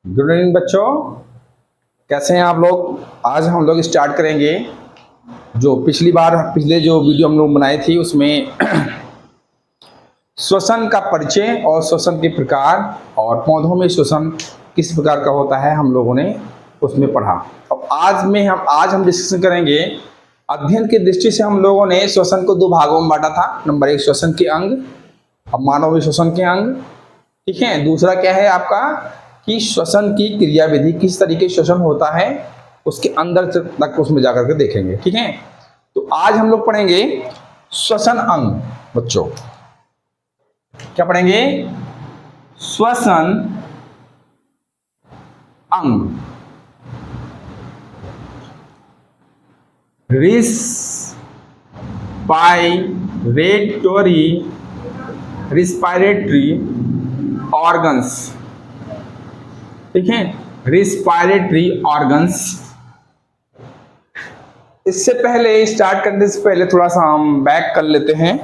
Good evening बच्चों, कैसे हैं आप लोग। आज हम लोग स्टार्ट करेंगे जो पिछले जो वीडियो हम लोग बनाए थी उसमें श्वसन का परिचय और श्वसन के प्रकार और पौधों में श्वसन किस प्रकार का होता है हम लोगों ने उसमें पढ़ा। अब आज हम डिस्कशन करेंगे अध्ययन की दृष्टि से। हम लोगों ने श्वसन को दो भागों में बांटा था। नंबर 1 श्वसन के अंग, अब मानव श्वसन के अंग, ठीक है। दूसरा क्या है आपका कि श्वसन की क्रियाविधि, किस तरीके से श्वसन होता है उसके अंदर तक उसमें जाकर के देखेंगे, ठीक है। तो आज हम लोग पढ़ेंगे श्वसन अंग। बच्चों क्या पढ़ेंगे? श्वसन अंग। रिस्पायरेटरी ऑर्गन्स, ठीक है। Respiratory organs. इससे पहले स्टार्ट करने से पहले थोड़ा सा हम बैक कर लेते हैं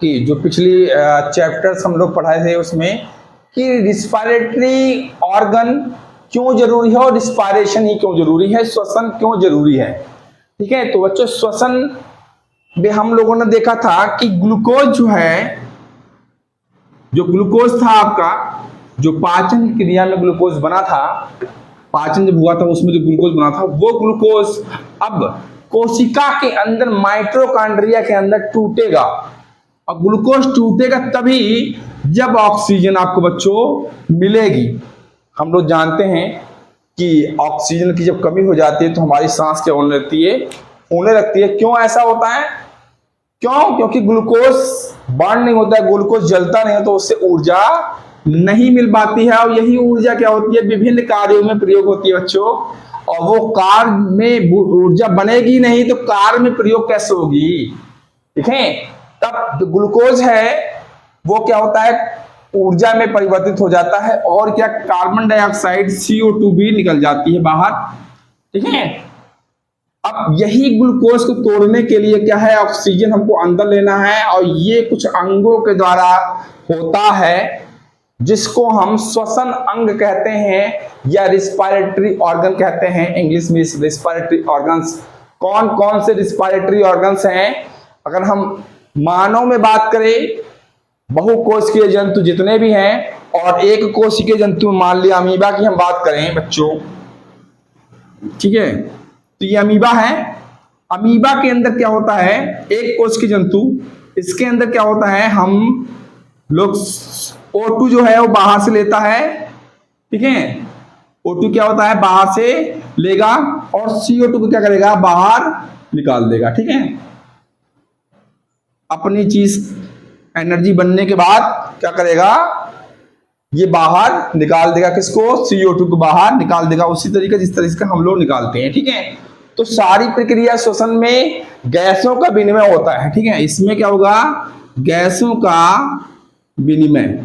कि जो पिछली चैप्टर्स हम लोग पढ़ाए थे उसमें कि रिस्पायरेटरी ऑर्गन क्यों जरूरी है और रिस्पायरेशन ही क्यों जरूरी है, श्वसन क्यों जरूरी है, ठीक है। तो बच्चों श्वसन में हम लोगों ने देखा था कि ग्लूकोज जो है, जो ग्लूकोज था आपका, जो पाचन क्रिया में ग्लूकोज बना था, पाचन जब हुआ था उसमें जो ग्लूकोज बना था वो ग्लूकोज अब कोशिका के अंदर माइटोकॉन्ड्रिया के अंदर टूटेगा। अब ग्लूकोज टूटेगा तभी जब ऑक्सीजन आपको बच्चों मिलेगी। हम लोग जानते हैं कि ऑक्सीजन की जब कमी हो जाती है तो हमारी सांस क्या होने लगती है। क्यों ऐसा होता है? क्योंकि ग्लूकोज बर्न नहीं होता है, ग्लूकोज जलता नहीं है, तो उससे ऊर्जा नहीं मिल पाती है। और यही ऊर्जा क्या होती है, विभिन्न कार्यों में प्रयोग होती है बच्चों। और वो कार्य में ऊर्जा बनेगी नहीं तो कार्य में प्रयोग कैसे होगी, ठीक है। तब जो ग्लूकोज है वो क्या होता है, ऊर्जा में परिवर्तित हो जाता है और क्या, कार्बन डाइऑक्साइड CO2 भी निकल जाती है बाहर, ठीक है। अब यही ग्लूकोज को तोड़ने के लिए क्या है, ऑक्सीजन हमको अंदर लेना है और ये कुछ अंगों के द्वारा होता है जिसको हम श्वसन अंग कहते हैं या रिस्पायरेटरी ऑर्गन कहते हैं। इंग्लिश में रिस्पायरेटरी ऑर्गन्स। कौन कौन से रिस्पायरेटरी ऑर्गन्स हैं? अगर हम मानव में बात करें, बहुकोशिकीय जंतु जितने भी हैं और एक कोशिकीय जंतु, मान लिया अमीबा की हम बात करें बच्चों, ठीक है। तो ये अमीबा है। अमीबा के अंदर क्या होता है, एक कोशिकीय जंतु, इसके अंदर क्या होता है, हम लोग O2 जो है वो बाहर से लेता है, ठीक है। O2 क्या होता है, बाहर से लेगा और CO2 को क्या करेगा, बाहर निकाल देगा, ठीक है। अपनी चीज एनर्जी बनने के बाद क्या करेगा, ये बाहर निकाल देगा। किसको? CO2 को बाहर निकाल देगा, उसी तरीके जिस तरीके से हम लोग निकालते हैं, ठीक है। तो सारी प्रक्रिया श्वसन में गैसों का विनिमय होता है, ठीक है। इसमें क्या होगा, गैसों का विनिमय।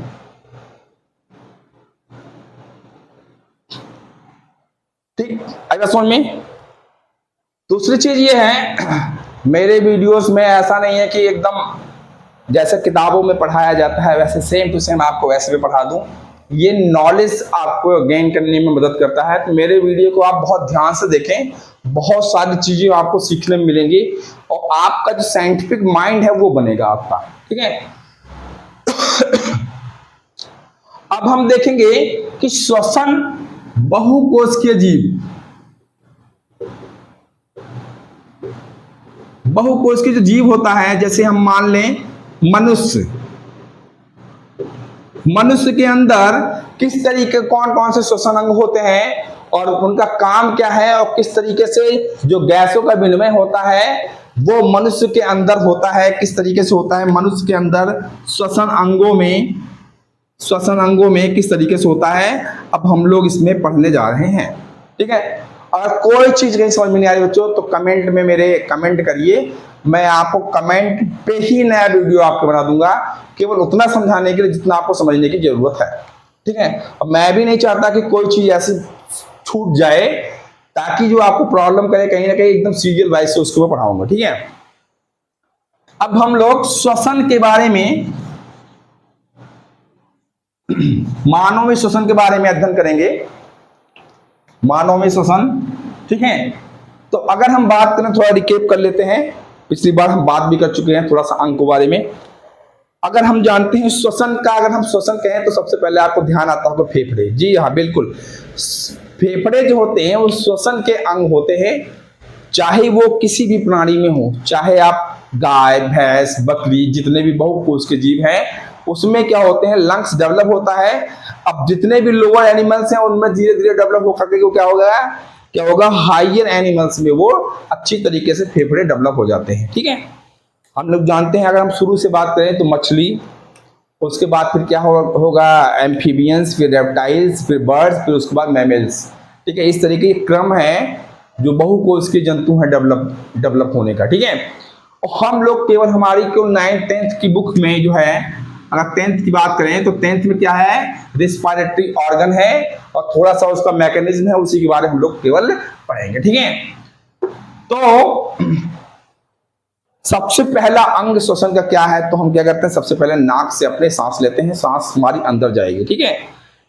ठीक, आई बात समझ में। दूसरी चीज ये है, मेरे वीडियोस में ऐसा नहीं है कि एकदम जैसे किताबों में पढ़ाया जाता है वैसे सेम टू सेम आपको वैसे भी पढ़ा दूं। ये नॉलेज आपको गेन करने में मदद करता है। तो मेरे वीडियो को आप बहुत ध्यान से देखें, बहुत सारी चीजें आपको सीखने में मिलेंगी और आपका जो साइंटिफिक माइंड है वो बनेगा आपका, ठीक है। अब हम देखेंगे कि श्वसन बहुकोशिकीय जीव, बहुकोशिकीय जो जीव होता है, जैसे हम मान लें मनुष्य के अंदर किस तरीके कौन कौन से श्वसन अंग होते हैं और उनका काम क्या है और किस तरीके से जो गैसों का विनिमय होता है वो मनुष्य के अंदर होता है, किस तरीके से होता है मनुष्य के अंदर श्वसन अंगों में किस तरीके से होता है। अब हम लोग इसमें पढ़ने जा रहे हैं, ठीक है। अगर कोई चीज नहीं समझ में नहीं आ रही बच्चों तो कमेंट में मेरे कमेंट करिए, मैं आपको कमेंट पे ही नया वीडियो आपको बना दूंगा, केवल उतना समझाने के लिए जितना आपको समझने की जरूरत है, ठीक है। अब मैं भी नहीं चाहता कि कोई चीज ऐसी छूट जाए ताकि जो आपको प्रॉब्लम करे, कहीं ना कहीं एकदम सीरियल वाइज से उसको पढ़ाऊंगा, ठीक है। अब हम लोग श्वसन के बारे में मानव में श्वसन के बारे में अध्ययन करेंगे, मानव में श्वसन। ठीक है, तो अगर हम बात करें, थोड़ा रिकेप कर लेते हैं, पिछली बार हम बात भी कर चुके हैं थोड़ा सा अंक के बारे में। अगर हम जानते हैं श्वसन का, अगर हम श्वसन कहें तो सबसे पहले आपको ध्यान आता होगा फेफड़े। जी हाँ बिल्कुल, फेफड़े जो होते हैं वो श्वसन के अंग होते हैं, चाहे वो किसी भी प्राणी में हो, चाहे आप गाय भैंस बकरी जितने भी बहुकोश के जीव हैं उसमें क्या होते हैं, लंग्स डेवलप होता है। अब जितने भी लोअर एनिमल्स हैं उनमें धीरे धीरे डेवलप हो करके वो क्या होगा, हाइयर एनिमल्स में वो अच्छी तरीके से फेफड़े डेवलप हो जाते हैं। ठीक है, हम लोग जानते हैं, अगर हम शुरू से बात करें तो मछली, उसके बाद फिर क्या होगा एम्फीबियंस, फिर रेप्टाइल्स, फिर बर्ड्स, फिर उसके बाद मैमल्स। ठीक है, इस तरीके के क्रम है जो बहुकोश के जंतु हैं डेवलप होने का। ठीक है, और हम लोग केवल हमारी केवल 9th 10th की बुक में जो है, अगर 10th की बात करें तो 10th में क्या है, रिस्पायरेटरी ऑर्गन है और थोड़ा सा उसका मैकेनिज्म है, उसी के बारे में हम लोग केवल पढ़ेंगे। ठीक है, तो सबसे पहला अंग श्वसन का क्या है, तो हम क्या करते हैं, सबसे पहले नाक से अपने सांस लेते हैं, सांस हमारी अंदर जाएगी। ठीक है,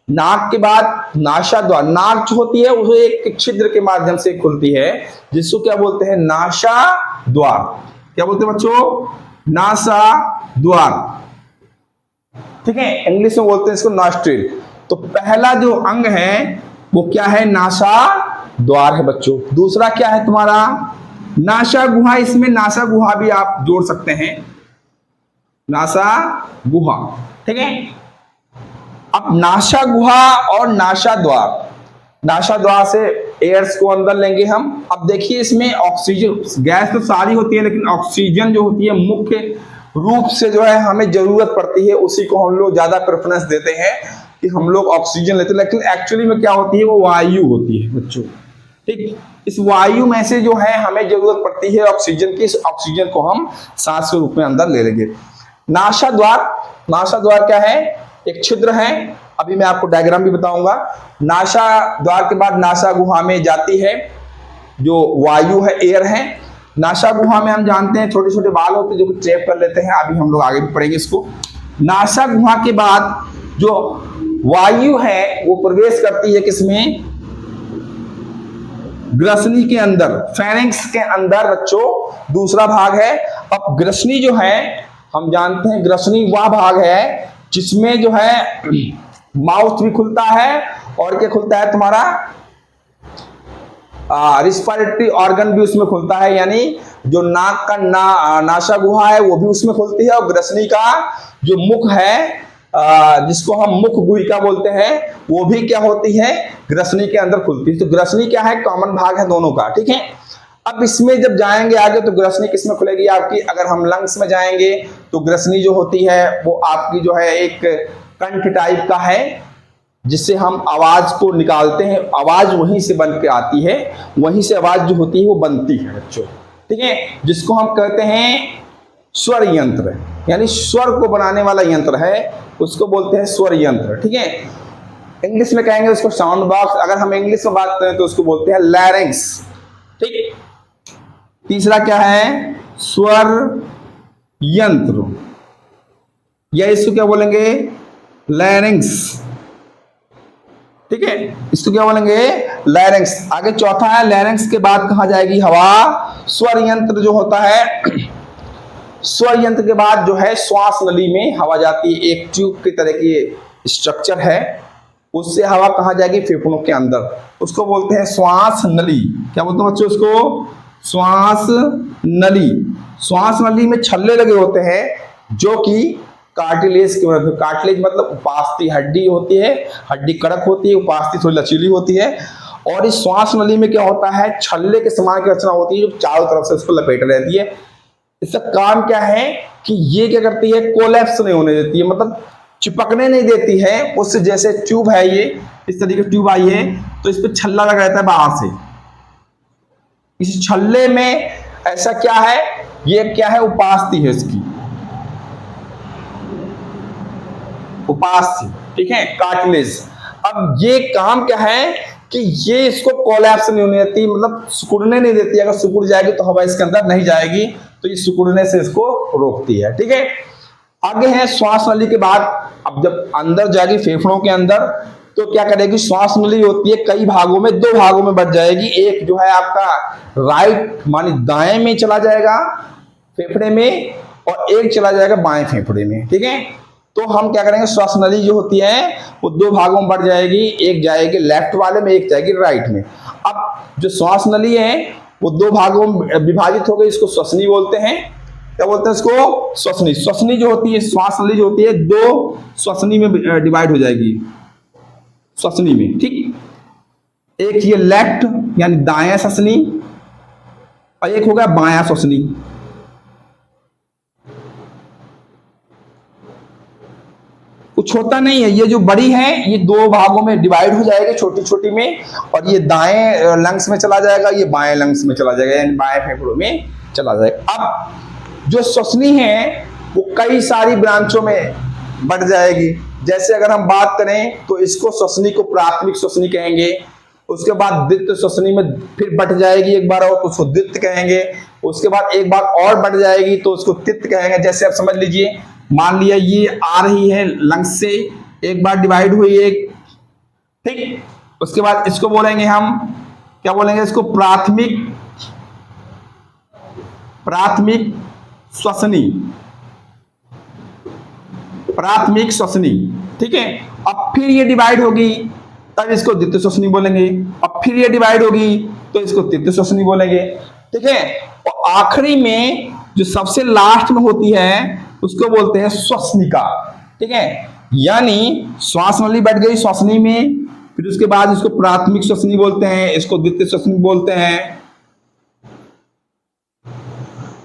नाक के बाद नासा द्वार, नाक जो होती है वो एक छिद्र के माध्यम से खुलती है जिसको क्या बोलते हैं, नासा द्वार। क्या बोलते हैं बच्चों, नासा द्वार। ठीक है, इंग्लिश में बोलते हैं इसको नॉस्ट्रिल। तो पहला जो अंग है वो क्या है, नासा द्वार है बच्चों। दूसरा क्या है तुम्हारा, नासा गुहा। इसमें नासा गुहा भी आप जोड़ सकते हैं, नासा गुहा। ठीक है, अब नासा गुहा और नासा द्वार, नासा द्वार से एयर्स को अंदर लेंगे हम। अब देखिए इसमें ऑक्सीजन, गैस तो सारी होती है लेकिन ऑक्सीजन जो होती है मुख्य रूप से जो है हमें जरूरत पड़ती है, उसी को हम लोग ज्यादा प्रेफरेंस देते हैं कि हम लोग ऑक्सीजन लेते हैं, लेकिन एक्चुअली में क्या होती है, वो वायु होती है बच्चों। ठीक, इस वायु में से जो है हमें जरूरत पड़ती है ऑक्सीजन की, इस ऑक्सीजन को हम सांस के रूप में अंदर ले लेंगे। नासा द्वार, नासा द्वार क्या है, एक छिद्र है, अभी मैं आपको डायग्राम भी बताऊंगा। नासा द्वार के बाद नासा गुहा में जाती है जो वायु है, एयर है। नासा गुहा में हम जानते हैं छोटे छोटे बाल होते हैं जो कि ट्रैप कर लेते हैं, अभी हम लोग आगे भी पढ़ेंगे इसको। नासा गुहा के बाद जो वायु है वो प्रवेश करती है किसमें, ग्रसनी के अंदर, फेरिंक्स के अंदर बच्चों, दूसरा भाग है। अब ग्रसनी जो है हम जानते हैं, ग्रसनी वह भाग है जिसमें जो है माउथ भी खुलता है और क्या खुलता है तुम्हारा, रिस्पायरेटरी ऑर्गन भी उसमें खुलता है, यानी जो नाक का नासा गुहा है वो भी उसमें खुलती है, और ग्रसनी का जो मुख है जिसको हम मुख गुहिका बोलते हैं वो भी क्या होती है, ग्रसनी के अंदर खुलती है। तो ग्रसनी क्या है, कॉमन भाग है दोनों का। ठीक है, अब इसमें जब जाएंगे आगे तो ग्रसनी किसमें खुलेगी आपकी, अगर हम लंग्स में जाएंगे तो ग्रसनी जो होती है वो आपकी जो है एक कंठ टाइप का है जिससे हम आवाज को निकालते हैं, आवाज वहीं से बन के आती है, वहीं से आवाज जो होती है वो बनती है बच्चों। ठीक है, जिसको हम कहते हैं स्वर यंत्र, यानी स्वर को बनाने वाला यंत्र है, उसको बोलते हैं स्वर यंत्र। ठीक है, इंग्लिश में कहेंगे उसको साउंड बॉक्स, अगर हम इंग्लिश में बात करें तो उसको बोलते हैं लैरिंक्स। ठीक, तीसरा क्या है, स्वर यंत्र, या इसको क्या बोलेंगे, लैरिंक्स। ठीक है, इसको क्या बोलेंगे, लैरिंक्स। आगे चौथा है लैरिंक्स के बाद कहा जाएगी हवा। स्वर यंत्र जो होता है, स्वर यंत्र के बाद जो है श्वास नली में हवा जाती है, एक ट्यूब की तरह की स्ट्रक्चर है, उससे हवा कहाँ जाएगी, फेफड़ों के अंदर, उसको बोलते हैं श्वास नली। क्या बोलते हैं बच्चों उसको, श्वास नली। श्वास नली में छल्ले लगे होते हैं जो कि कार्टिलेज की मदद, कार्टिलेज मतलब उपास्थि हड्डी होती है, हड्डी कड़क होती है, उपास्थि थोड़ी लचीली होती है, और इस श्वास नली में क्या होता है, छल्ले के समान की रचना होती है जो चारों तरफ से उसको लपेटे रहती है। इसका काम क्या है कि ये क्या करती है, कोलैप्स नहीं होने देती है, मतलब चिपकने नहीं देती है उससे। जैसे ट्यूब है, ये इस तरीके की ट्यूब आई है तो इस पर छल्ला लगा रहता है बाहर से, इस छल्ले में ऐसा क्या है, ये क्या है, उपास्थि है इसकी, उपास्थि। ठीक है, कार्टिलेज। अब ये काम क्या है कि ये इसको कोलैप्स नहीं होने देती, मतलब सिकुड़ने नहीं देती, अगर सिकुड़ जाएगी तो हवा इसके अंदर नहीं जाएगी, तो ये सिकुड़ने से इसको रोकती है। ठीक है, आगे है श्वास नली के बाद अब जब अंदर जाएगी फेफड़ों के अंदर तो क्या करेगी, श्वास नली होती है कई भागों में, दो भागों में बढ़ जाएगी। एक जो है आपका राइट मानी दाएं में चला जाएगा फेफड़े में, और एक चला जाएगा बाएं फेफड़े में। ठीक है, तो हम क्या करेंगे, श्वास नली जो होती है वो दो भागों में बढ़ जाएगी, एक जाएगी लेफ्ट वाले में, एक जाएगी राइट में। अब जो श्वास नली है वो दो भागों में विभाजित हो गई, इसको श्वसनी बोलते हैं। क्या बोलते हैं इसको, श्वसनी। श्वसनी जो होती है, श्वास नली जो होती है दो श्वसनी में डिवाइड हो जाएगी, श्वसनी में। ठीक, एक ये लेफ्ट यानी दायां श्वसनी और एक हो गया बायां श्वसनी। कुछ होता नहीं है, ये जो बड़ी है ये दो भागों में डिवाइड हो जाएगी छोटी छोटी में, और ये दाएं लंग्स में चला जाएगा, ये बाएं लंग्स में चला जाएगा, यानी बाएं फेफड़ों में चला जाएगा। अब जो श्वसनी है वो कई सारी ब्रांचों में बढ़ जाएगी। जैसे अगर हम बात करें तो इसको श्वसनी को प्राथमिक श्वसनी कहेंगे, उसके बाद द्वितीय श्वसनी में फिर बढ़ जाएगी एक बार और तो उसको द्वितीय कहेंगे, उसके बाद एक बार और बढ़ जाएगी तो उसको तृतीय कहेंगे। जैसे आप समझ लीजिए, मान लिया ये आ रही है लंग्स से, एक बार डिवाइड हुई एक, ठीक, उसके बाद इसको बोलेंगे हम, क्या बोलेंगे इसको, प्राथमिक श्वसनी, प्राथमिक श्वसनी। ठीक है, अब फिर ये डिवाइड होगी तब इसको द्वितीय श्वसनी बोलेंगे, अब फिर ये डिवाइड होगी तो इसको तृतीय श्वसनी बोलेंगे। ठीक है, और आखिरी में जो सबसे लास्ट में होती है उसको बोलते हैं श्वसनिका। ठीक है, यानी श्वास नली बढ़ गई श्वसनी में, फिर उसके बाद इसको प्राथमिक श्वसनी बोलते हैं, इसको द्वितीय श्वसनी बोलते हैं,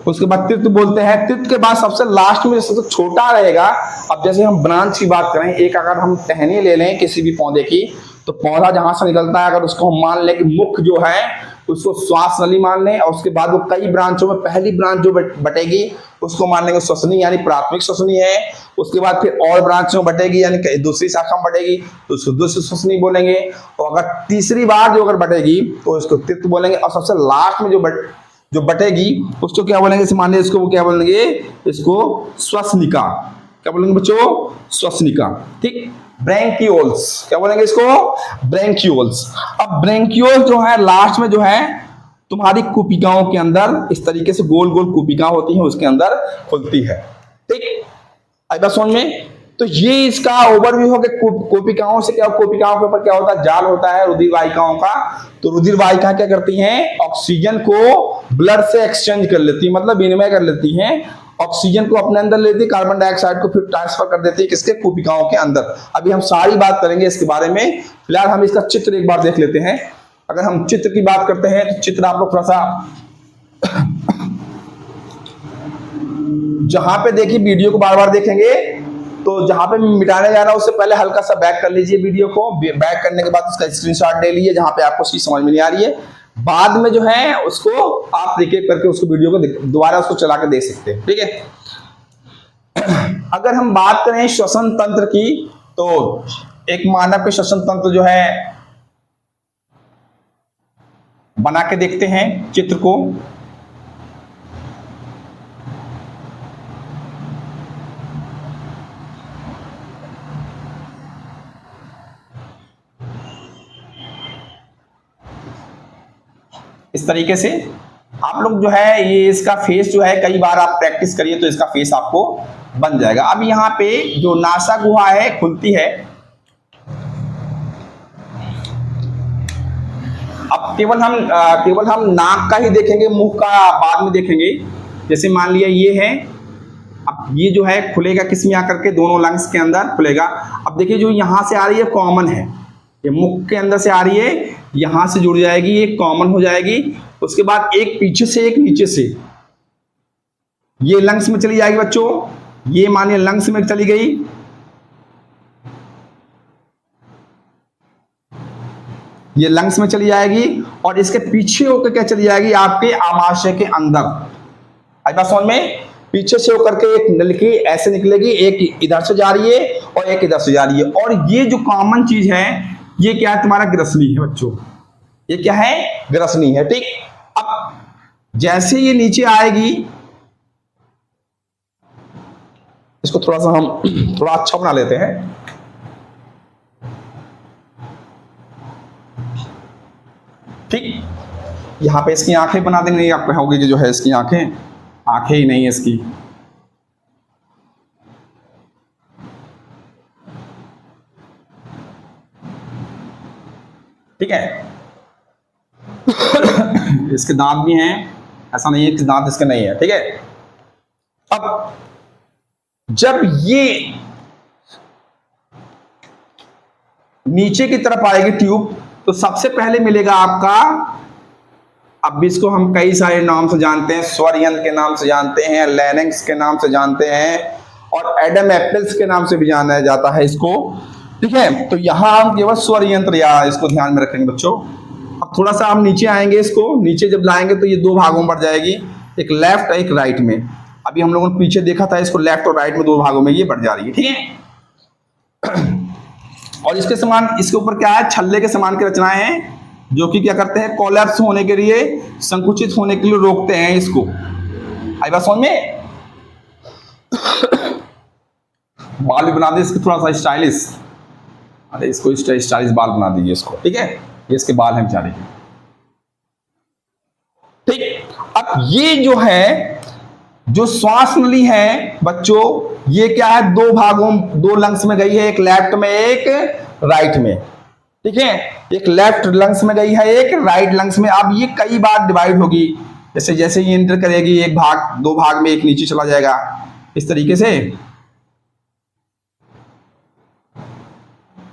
उसके बाद तृतीय बोलते हैं। तृतीय के बाद सबसे लास्ट में सबसे छोटा रहेगा। अब जैसे हम ब्रांच की बात करें, एक अगर हम टहनी ले लें किसी भी पौधे की, तो पौधा जहां से निकलता है अगर उसको हम मान लें कि मुख्य जो है उसको श्वास नली मान लें, और उसके बाद वो कई ब्रांचों में पहली ब्रांच जो बटेगी उसको मान लेंगे श्वसनी यानी प्राथमिक श्वसनी है। उसके बाद फिर और ब्रांचों में बटेगी यानी दूसरी शाखा में बटेगी तो उसको दूसरी श्वसनी बोलेंगे, और अगर तीसरी बार जो अगर बटेगी तो उसको तृतीय बोलेंगे, और सबसे लास्ट में जो बटेगी उसको क्या बोलेंगे, मान लीजिए इसको वो क्या बोलेंगे, इसको श्वसनिका। क्या बोलेंगे बच्चों, श्वसनिका। ठीक, ब्रैंकियोल्स, क्या बोलेंगे इसको, ब्रैंकियोल्स। अब ब्रैंकियोल जो है लास्ट में जो है तुम्हारी कुपिकाओं के अंदर इस तरीके से गोल गोल कुपिका होती है, उसके अंदर खुलती है। ठीक, आई बात समझ में। तो ये इसका ओवरव्यू हो गया कोपिकाओं से। क्या कोपिकाओं के ऊपर क्या होता है, जाल होता है रुधिर वाहिकाओं का। तो रुधिर वाहिका क्या करती हैं, ऑक्सीजन को ब्लड से एक्सचेंज कर लेती है, मतलब विनिमय कर लेती हैं, ऑक्सीजन को अपने अंदर लेती है, कार्बन डाइऑक्साइड को फिर ट्रांसफर कर देती है किसके, कोपिकाओं के अंदर। अभी हम सारी बात करेंगे इसके बारे में, फिलहाल हम इसका चित्र एक बार देख लेते हैं। अगर हम चित्र की बात करते हैं तो चित्र आप लोग थोड़ा सा जहां पे देखिए वीडियो को बार बार देखेंगे तो जहां पे मिटाने जा रहा है उससे पहले हल्का सा बैक कर लीजिए वीडियो को। बैक करने के बाद उसका स्क्रीनशॉट ले लीजिए जहां पे आपको चीज समझ में नहीं आ रही है, बाद में जो है उसको आप रिकेप करके उसको वीडियो को दोबारा उसको चला के देख सकते हैं। ठीक है, अगर हम बात करें श्वसन तंत्र की तो एक मानव के श्वसन तंत्र जो है बना के देखते हैं चित्र को। इस तरीके से आप लोग जो है ये इसका फेस जो है कई बार आप प्रैक्टिस करिए तो इसका फेस आपको बन जाएगा। अब यहाँ पे जो नासा गुहा है खुलती है, अब केवल हम नाक का ही देखेंगे, मुंह का बाद में देखेंगे। जैसे मान लिया ये है, अब ये जो है खुलेगा किस में आकर के, दोनों लंग्स के अंदर खुलेगा। अब देखिए जो यहां से आ रही है कॉमन है, ये मुख के अंदर से आ रही है, यहां से जुड़ जाएगी, ये कॉमन हो जाएगी। उसके बाद एक पीछे से एक नीचे से ये लंग्स में चली जाएगी बच्चों, ये मानिए लंग्स में चली गई, ये लंग्स में चली जाएगी, और इसके पीछे होकर क्या चली जाएगी, आपके आमाशय के अंदर। आई बात समझ में, पीछे से होकर के एक नलकी ऐसे निकलेगी, एक इधर से जा रही है और एक इधर से जा रही है। और ये जो कॉमन चीज है ये क्या है, तुम्हारा ग्रसनी है बच्चों, ये क्या है, ग्रसनी है। ठीक, अब जैसे ये नीचे आएगी इसको थोड़ा सा हम थोड़ा अच्छा बना लेते हैं। ठीक, यहां पे इसकी आंखें बना देंगे। आप कहोगे कि जो है इसकी आंखें ही नहीं है इसकी। ठीक है इसके दांत भी हैं, ऐसा नहीं है कि दांत इसके नहीं है। ठीक है, अब जब ये नीचे की तरफ आएगी ट्यूब, तो सबसे पहले मिलेगा आपका, अब इसको हम कई सारे नाम से जानते हैं, स्वर यंत्र के नाम से जानते हैं, लैरिंक्स के नाम से जानते हैं, और एडम एप्पल्स के नाम से भी जाना जाता है इसको। ठीक है, तो यहां हम केवल स्वर यंत्र या इसको ध्यान में रखेंगे बच्चों। अब थोड़ा सा हम नीचे आएंगे, इसको नीचे जब लाएंगे तो ये दो भागों में बढ़ जाएगी, एक लेफ्ट एक राइट में। अभी हम लोगों ने पीछे देखा था, इसको लेफ्ट और राइट में दो भागों में ये बढ़ जा रही है। ठीक है, और इसके समान, इसके ऊपर क्या है, छल्ले के समान की रचनाएं हैं, जो कि क्या करते हैं, कोलैप्स होने के लिए, संकुचित होने के लिए रोकते हैं इसको। आई बात समझ में? बाल भी बना दे इसके थोड़ा सा स्टाइलिश। अरे इसको स्टाइलिश बाल बना दीजिए इसको। ठीक है, ये इसके बाल हैं बेचारे। ठीक, अब ये जो है, जो श्वास नली है बच्चों, ये क्या है, दो भागों, दो लंग्स में गई है, एक लेफ्ट में एक राइट में। ठीक है, एक लेफ्ट लंग्स में गई है, एक राइट लंग्स में। अब ये कई बार डिवाइड होगी, जैसे जैसे ये एंटर करेगी, एक भाग, दो भाग में, एक नीचे चला जाएगा, इस तरीके से।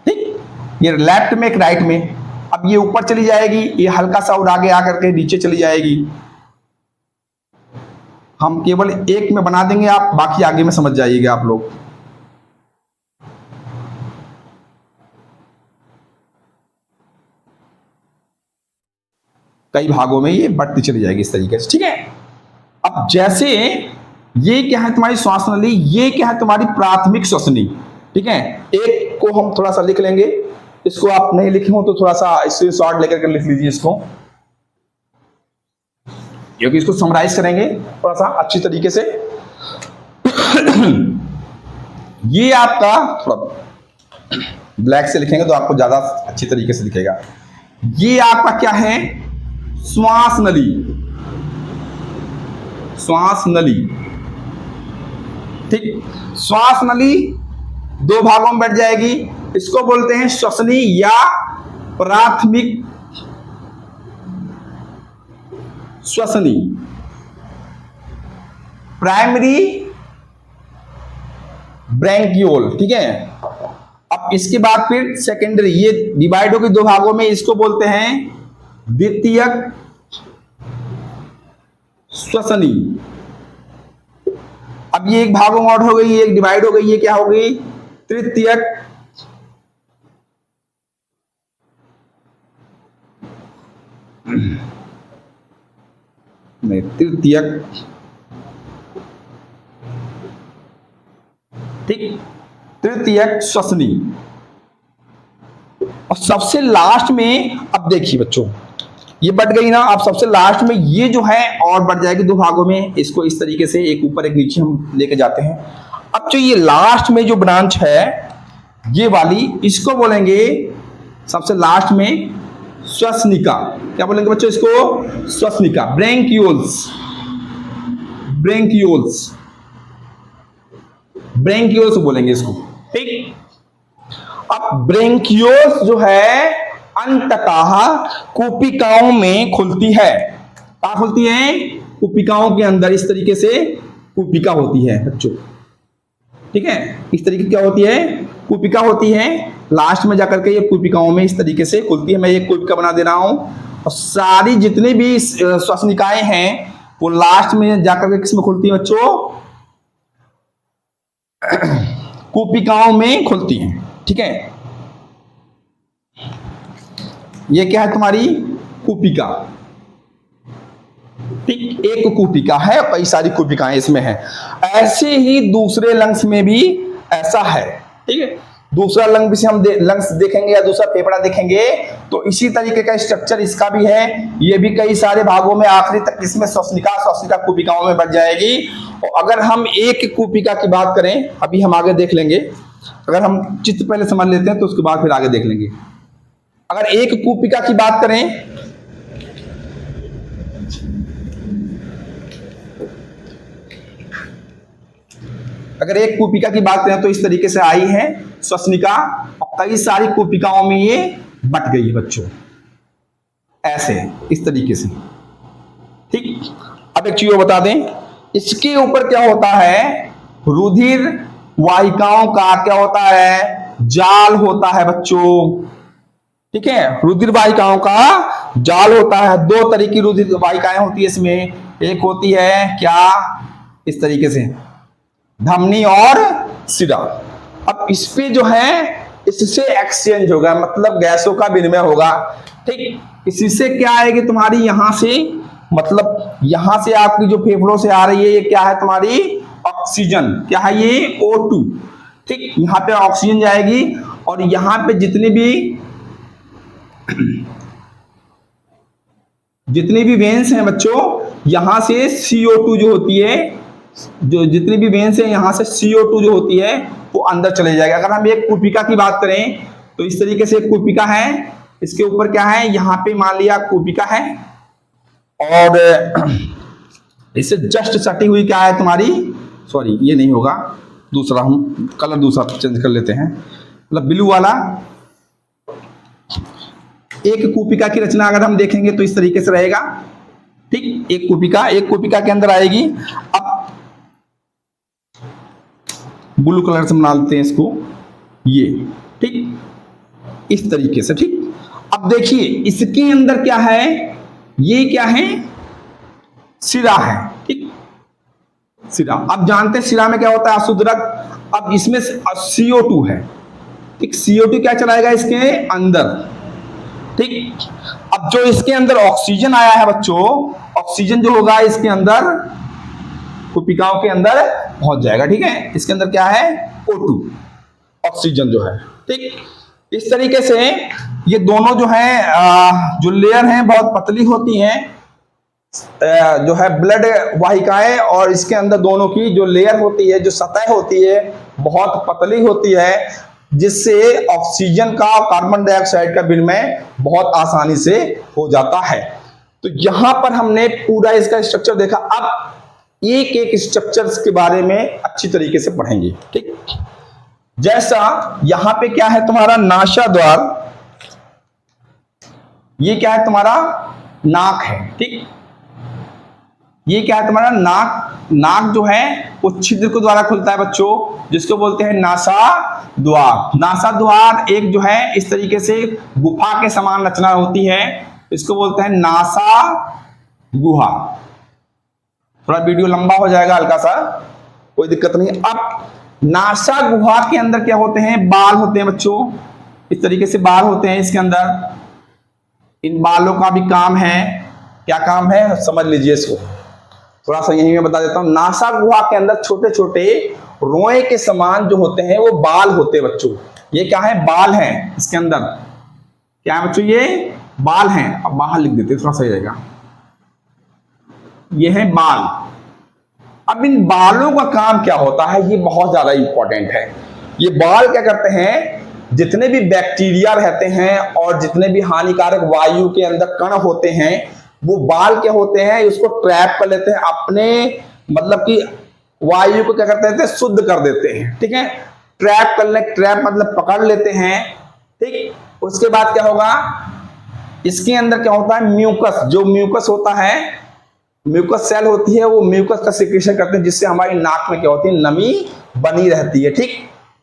ठीक, ये लेफ्ट में एक राइट में। अब ये ऊपर चली जाएगी, ये हल्का सा और आगे आकर के नीचे चली जाएगी। हम केवल एक में बना देंगे, आप बाकी आगे में समझ जाइएगा आप लोग। कई भागों में ये बढ़ती चली जाएगी इस तरीके से। ठीक है, अब जैसे ये क्या है तुम्हारी श्वास नली, ये क्या है तुम्हारी प्राथमिक श्वसनी। ठीक है, एक को हम थोड़ा सा लिख लेंगे, इसको आप नहीं लिखे हो तो थोड़ा सा स्क्रीनशॉट लेकर के लिख लीजिए इसको, क्योंकि इसको समराइज करेंगे थोड़ा सा अच्छी तरीके से। ये आपका थोड़ा ब्लैक से लिखेंगे तो आपको ज्यादा अच्छी तरीके से दिखेगा। ये आपका क्या है, श्वास नली, श्वास नली। ठीक, श्वास नली दो भागों में बैठ जाएगी, इसको बोलते हैं श्वसनी या प्राथमिक श्वसनी, प्राइमरी ब्रैंकियोल। ठीक है, अब इसके बाद फिर सेकेंडरी, ये डिवाइड होगी दो भागों में, इसको बोलते हैं द्वितीयक श्वसनी। अब ये एक भागों में आउट हो गई, एक डिवाइड हो गई, ये क्या हो गई, तृतीयक नहीं, तृतीयक। ठीक, तृतीयक श्वसनी। और सबसे लास्ट में, अब देखिए बच्चों, ये बढ़ गई ना, अब सबसे लास्ट में ये जो है और बढ़ जाएगी दो भागों में, इसको इस तरीके से एक ऊपर एक नीचे हम लेके जाते हैं। अब जो ये लास्ट में जो ब्रांच है ये वाली, इसको बोलेंगे सबसे लास्ट में श्वसनिका। क्या बोलेंगे बच्चों इसको, श्वसनिका, ब्रैंकियोल्स, ब्रैंकियोल्स, ब्रैंकियोल्स बोलेंगे इसको। ठीक, अब ब्रैंकियोल्स जो है अंततः कूपिकाओं में खुलती है। कहां खुलती है, कूपिकाओं के अंदर, इस तरीके से कूपिका होती है बच्चों। ठीक है, इस तरीके क्या होती है, कूपिका होती है, लास्ट में जाकर के ये कूपिकाओं में इस तरीके से खुलती है। मैं एक कूपिका बना दे रहा हूं, और सारी जितनी भी श्वसनिकाएं हैं वो लास्ट में जाकर के किस में खुलती है बच्चों, कूपिकाओं में खुलती हैं। ठीक है, ये क्या है तुम्हारी कूपिका। ठीक, एक कूपिका है, कई सारी कूपिकाएं इसमें हैं। ऐसे ही दूसरे लंग्स में भी ऐसा है। ठीक है, दूसरा लंग भी हम लंग्स देखेंगे या दूसरा फेफड़ा देखेंगे तो इसी तरीके का स्ट्रक्चर इसका भी है। ये भी कई सारे भागों में आखिरी तक इसमें श्वसनिका कूपिकाओं में बच जाएगी। और अगर हम एक कूपिका की बात करें, अभी हम आगे देख लेंगे, अगर हम चित्र पहले समझ लेते हैं तो उसके बाद फिर आगे देख लेंगे। अगर एक कूपिका की बात करें, अगर एक कूपिका की बात करें तो इस तरीके से आई है श्वसनिका और कई सारी कूपिकाओं में ये बट गई है बच्चों, ऐसे इस तरीके से। ठीक, अब एक चीज बता दें, इसके ऊपर क्या होता है, रुधिर वाहिकाओं का क्या होता है, जाल होता है बच्चों। ठीक है, रुधिर वाहिकाओं का जाल होता है। दो तरह की रुधिर वाहिकाएं होती है इसमें, एक होती है क्या, इस तरीके से धमनी और सिरा। अब इस पे जो है इससे एक्सचेंज होगा, मतलब गैसों का विनिमय होगा। ठीक, इसी से क्या आएगी तुम्हारी, यहां से, मतलब यहां से आपकी जो फेफड़ों से आ रही है ये क्या है तुम्हारी ऑक्सीजन, क्या है ये O2। ठीक, यहां पे ऑक्सीजन जाएगी और यहां पे जितनी भी वेन्स हैं बच्चों, यहां से CO2 जो होती है, जो जितनी भी वेन्स हैं यहां से CO2 जो होती है वो अंदर चले जाएगा। अगर हम एक कूपिका की बात करें तो इस तरीके से एक कूपिका है, इसके ऊपर क्या है, यहाँ पे मान लिया कूपिका है और इससे जस्ट सटी हुई क्या है तुम्हारी, सॉरी ये नहीं होगा, दूसरा हम कलर दूसरा चेंज कर लेते हैं, मतलब ब्लू वाला। एक कूपिका की रचना अगर हम देखेंगे तो इस तरीके से रहेगा। ठीक, एक कूपिका के अंदर आएगी। अब ब्लू कलर से बना लेते हैं इसको, ये ठीक, इस तरीके से। ठीक, अब देखिए इसके अंदर क्या है, ये क्या है, सिरा है। ठीक, सिरा, अब जानते हैं सिरा में क्या होता है, अशुद्ध रक्त। अब इसमें CO2 है। ठीक, CO2 क्या चलाएगा इसके अंदर। ठीक, अब जो इसके अंदर ऑक्सीजन आया है बच्चों, ऑक्सीजन जो होगा इसके अंदर कूपिकाओं के अंदर पहुंच जाएगा। ठीक है, इसके अंदर क्या है, O2 ऑक्सीजन जो है। ठीक, इस तरीके से ये दोनों जो है जो लेयर हैं बहुत पतली होती हैं, जो है ब्लड वाहिकाएं, और इसके अंदर दोनों की जो लेयर होती है, जो सतह होती है बहुत पतली होती है, जिससे ऑक्सीजन का कार्बन डाइऑक्साइड का विनिमय बहुत आसानी से हो जाता है। तो यहां पर हमने पूरा इसका स्ट्रक्चर देखा। अब एक एक स्ट्रक्चर्स के बारे में अच्छी तरीके से पढ़ेंगे। ठीक, जैसा यहां पे क्या है तुम्हारा नासा द्वार, ये क्या है तुम्हारा नाक है। ठीक, ये क्या है तुम्हारा नाक। नाक जो है वो छिद्र के द्वारा खुलता है बच्चों, जिसको बोलते हैं नासा द्वार। नासा द्वार एक जो है इस तरीके से गुफा के समान रचना होती है, इसको बोलते हैं नासा गुहा। थोड़ा वीडियो लंबा हो जाएगा हल्का सा, कोई दिक्कत नहीं। अब नासा गुहा के अंदर क्या होते हैं, बाल होते हैं बच्चों, इस तरीके से बाल होते हैं इसके अंदर। इन बालों का भी काम है, क्या काम है समझ लीजिए इसको, थोड़ा सा यही मैं बता देता हूं। नासा गुहा के अंदर छोटे छोटे रोए के समान जो होते हैं वो बाल होते हैं बच्चों। ये क्या है, बाल हैं इसके अंदर, क्या है बच्चों, ये बाल हैं। अब बाहर लिख देते थोड़ा सही रहेगा, ये है बाल। अब इन बालों का काम क्या होता है, ये बहुत ज्यादा इंपॉर्टेंट है। ये बाल क्या करते हैं, जितने भी बैक्टीरिया रहते हैं और जितने भी हानिकारक वायु के अंदर कण होते हैं, वो बाल क्या होते हैं, उसको ट्रैप कर लेते हैं अपने, मतलब कि वायु को क्या करते हैं, शुद्ध कर देते हैं। ठीक है, ट्रैप करने, ट्रैप मतलब पकड़ लेते हैं। ठीक, उसके बाद क्या होगा, इसके अंदर क्या होता है, म्यूकस, जो म्यूकस होता है, म्यूकस सेल होती है, वो म्यूकस का सिक्रेशन करते हैं, जिससे हमारी नाक में क्या होती है, नमी बनी रहती है। ठीक,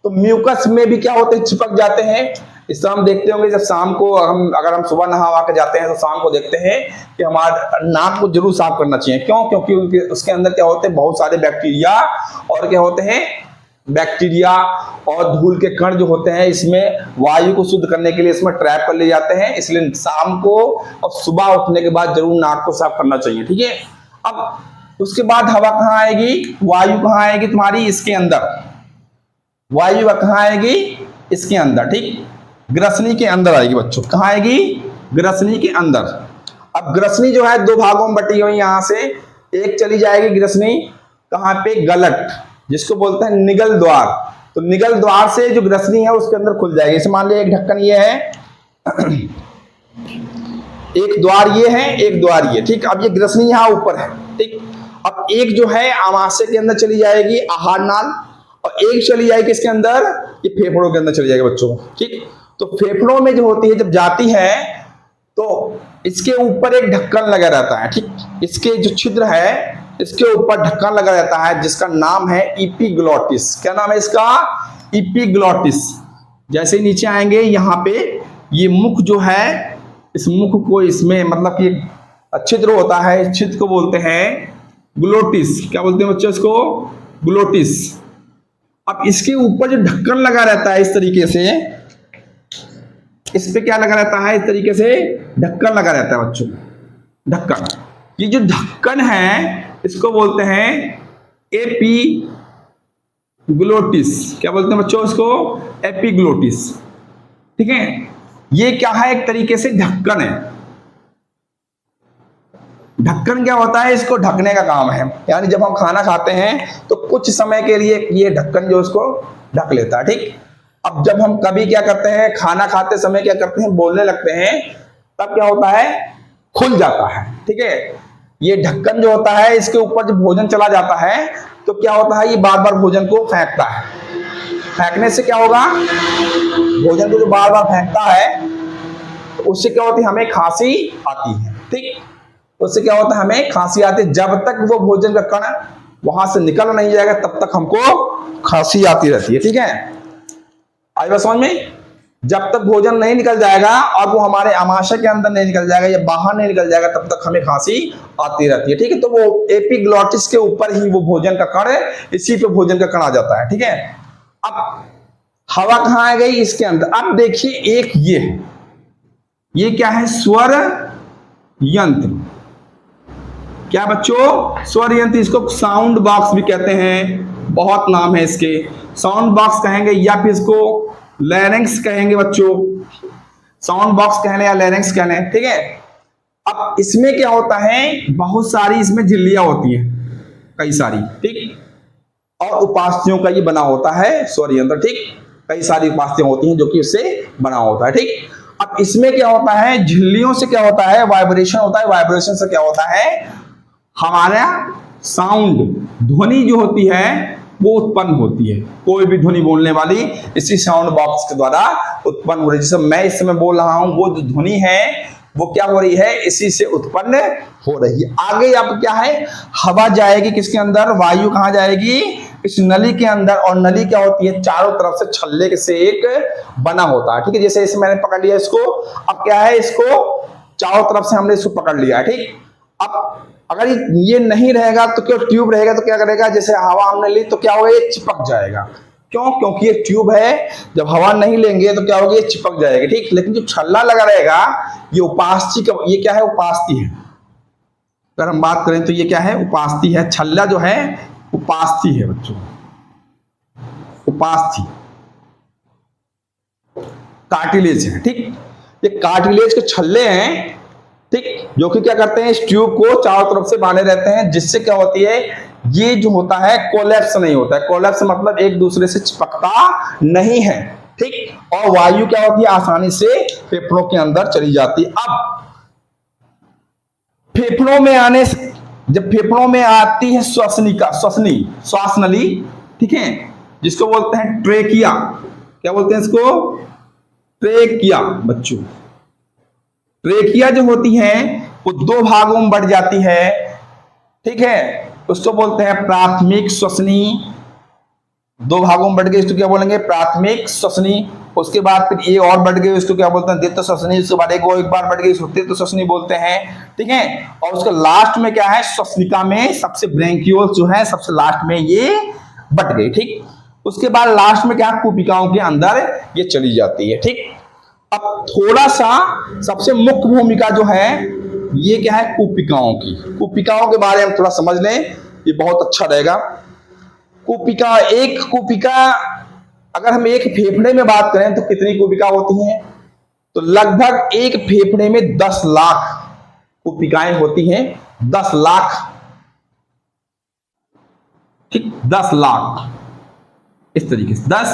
तो म्यूकस में भी क्या होते हैं, चिपक जाते हैं। इस तरह हम देखते होंगे जब शाम को अगर हम सुबह नहा के जाते हैं तो शाम को देखते हैं कि हमारे नाक को जरूर साफ करना चाहिए। क्यों, क्योंकि उसके अंदर क्या होते हैं, बहुत सारे बैक्टीरिया, और क्या होते हैं, बैक्टीरिया और धूल के कण जो होते हैं, इसमें वायु को शुद्ध करने के लिए इसमें ट्रैप कर ले जाते हैं। इसलिए शाम को और सुबह उठने के बाद जरूर नाक को साफ करना चाहिए। ठीक है, अब उसके बाद हवा कहाँ आएगी, वायु कहाँ आएगी तुम्हारी, इसके अंदर वायु कहाँ आएगी, इसके अंदर, ठीक, ग्रसनी के अंदर आएगी बच्चों। कहाँ आएगी? ग्रसनी के अंदर। अब ग्रसनी जो है दो भागों में बटी हुई, यहां से एक चली जाएगी ग्रसनी कहाँ पे? गलट, जिसको बोलते हैं निगल द्वार। तो निगल द्वार से जो ग्रसनी है उसके अंदर खुल जाएगी। इसे मान लिया एक ढक्कन ये है, एक द्वार ये है, एक द्वार ये, ठीक। अब ये ग्रसनी यहाँ ऊपर है, ठीक। अब एक जो है आमाशय के अंदर चली जाएगी, आहार नाल, और एक चली जाएगी किसके अंदर? ये फेफड़ों के अंदर चली जाएगी बच्चों, ठीक। तो फेफड़ों में जो होती है, जब जाती है तो इसके ऊपर एक ढक्कन लगा रहता है, ठीक। इसके जो छिद्र है इसके ऊपर ढक्कन लगा रहता है, जिसका नाम है इपीग्लॉटिस। क्या नाम है इसका? इपीग्लॉटिस। जैसे नीचे आएंगे यहाँ पे ये मुख जो है, इस मुख को इसमें मतलब कि छिद्र होता है, इस छिद्र को बोलते हैं ग्लोटिस। क्या बोलते हैं बच्चों इसको? ग्लोटिस। अब इसके ऊपर जो ढक्कन लगा रहता है इस तरीके से, इस पे क्या लगा रहता है? इस तरीके से ढक्कन लगा रहता है बच्चों, ढक्कन। ये जो ढक्कन है इसको बोलते हैं एपीग्लोटिस। क्या बोलते हैं बच्चों इसको? एपीग्लोटिस, ठीक है। ये क्या है? एक तरीके से ढक्कन है। ढक्कन क्या होता है? इसको ढकने का काम है, यानी जब हम खाना खाते हैं तो कुछ समय के लिए ये ढक्कन जो उसको ढक लेता है, ठीक। अब जब हम कभी क्या करते हैं, खाना खाते समय क्या करते हैं, बोलने लगते हैं, तब क्या होता है? खुल जाता है, ठीक है। ये ढक्कन जो होता है इसके ऊपर जब भोजन चला जाता है तो क्या होता है? ये बार बार भोजन को फेंकता है। फेंकने से क्या होगा? भोजन को जो बार बार फेंकता है तो उससे क्या होती है? हमें खांसी आती है, ठीक। उससे क्या होता है? हमें खांसी आती है। जब तक वो भोजन का कण वहां से निकल नहीं जाएगा तब तक हमको खांसी आती रहती है, ठीक है। आई बात समझ में? जब तक भोजन नहीं निकल जाएगा और वो हमारे आमाशय के अंदर नहीं निकल जाएगा या बाहर नहीं निकल जाएगा तब तक हमें खांसी आती रहती है, ठीक है। तो वो एपीग्लॉटिस के ऊपर ही वो भोजन का कण है, इसी पे भोजन का कण आ जाता है, ठीक है। अब हवा कहाँ आ गई? इसके अंदर। अब देखिए एक ये क्या है? स्वर यंत्र। क्या बच्चों? स्वर यंत्र। इसको साउंड बॉक्स भी कहते हैं, बहुत नाम है इसके। साउंड बॉक्स कहेंगे या फिर इसको लैरिंक्स कहेंगे बच्चों। साउंड बॉक्स कहने या लैरिंक्स कहने, ठीक है। अब इसमें क्या होता है? बहुत सारी इसमें झिल्लियां होती हैं, कई सारी, ठीक। और उपास्थियों का ये बना होता है स्वर यंत्र, ठीक। कई सारी उपास्थियां होती हैं जो कि उससे बना होता है, ठीक। अब इसमें क्या होता है? झिल्लियों से क्या होता है? वाइब्रेशन होता है। वाइब्रेशन से क्या होता है? हमारा साउंड, ध्वनि जो होती है वो उत्पन्न होती है। कोई भी ध्वनि बोलने वाली इसी साउंड बॉक्स के द्वारा उत्पन्न हो रही है। जैसे मैं इस समय बोल रहा हूं, वो जो ध्वनि है वो क्या हो रही है? इसी से उत्पन्न हो रही है। आगे अब क्या है? हवा जाएगी किसके अंदर? वायु कहां जाएगी? इस नली के अंदर। और नली क्या होती है? चारों तरफ से छल्ले से एक बना होता है, ठीक है। जैसे इसे मैंने पकड़ लिया इसको, अब क्या है? इसको चारों तरफ से हमने इसको पकड़ लिया, ठीक। अब अगर ये नहीं रहेगा तो क्या ट्यूब रहेगा तो क्या करेगा? जैसे हवा हमने ली तो क्या होगा? ये चिपक जाएगा। क्यों? क्योंकि ये ट्यूब है, जब हवा नहीं लेंगे तो क्या होगा? ये चिपक जाएगा, ठीक। लेकिन जो छल्ला लगा रहेगा ये उपास्थि का, ये क्या है? उपास्थि है। अगर हम बात करें तो ये क्या है? उपास्थि है। छल्ला जो है उपास्थि है बच्चों, उपास्थि कार्टिलेज है, ठीक। ये कार्टिलेज के छल्ले हैं, ठीक, जो कि क्या करते हैं? इस ट्यूब को चारों तरफ से बांधे रहते हैं, जिससे क्या होती है? ये जो होता है कोलैप्स नहीं होता है। कोलैप्स मतलब एक दूसरे से चिपकता नहीं है, ठीक। और वायु क्या होती है? आसानी से फेफड़ों के अंदर चली जाती है। अब फेफड़ों में आने से, जब फेफड़ों में आती है श्वसनिका, श्वास नली, ठीक है, जिसको बोलते हैं ट्रेकिया। क्या बोलते हैं इसको? ट्रेकिया बच्चों। ट्रेकिया जो होती है वो दो भागों में बढ़ जाती है, ठीक है। उसको बोलते हैं प्राथमिक श्वसनी। दो भागों में बढ़ गई, इसको क्या बोलेंगे? प्राथमिक श्वसनी। उसके बाद फिर ये और बढ़ गई, उसको क्या बोलते हैं? द्वितीय श्वसनी। उसके बाद एक बार बढ़ गई, उसको तृतीय श्वसनी बोलते हैं, ठीक है। और उसके लास्ट में क्या है? श्वसनिका में सबसे ब्रैंकियोल जो है सबसे लास्ट में ये बढ़ गई, ठीक। उसके बाद लास्ट में क्या? कूपिकाओं के अंदर ये चली जाती है, ठीक। अब थोड़ा सा सबसे मुख्य भूमिका जो है ये क्या है? कूपिकाओं की। कूपिकाओं के बारे में थोड़ा समझ लें, ये बहुत अच्छा रहेगा। कूपिका, एक कूपिका अगर हम एक फेफड़े में बात करें तो कितनी कोशिका होती हैं? तो लगभग एक फेफड़े में 10 लाख कोशिकाएं होती हैं। 10 लाख, ठीक, 10 लाख इस तरीके से, 10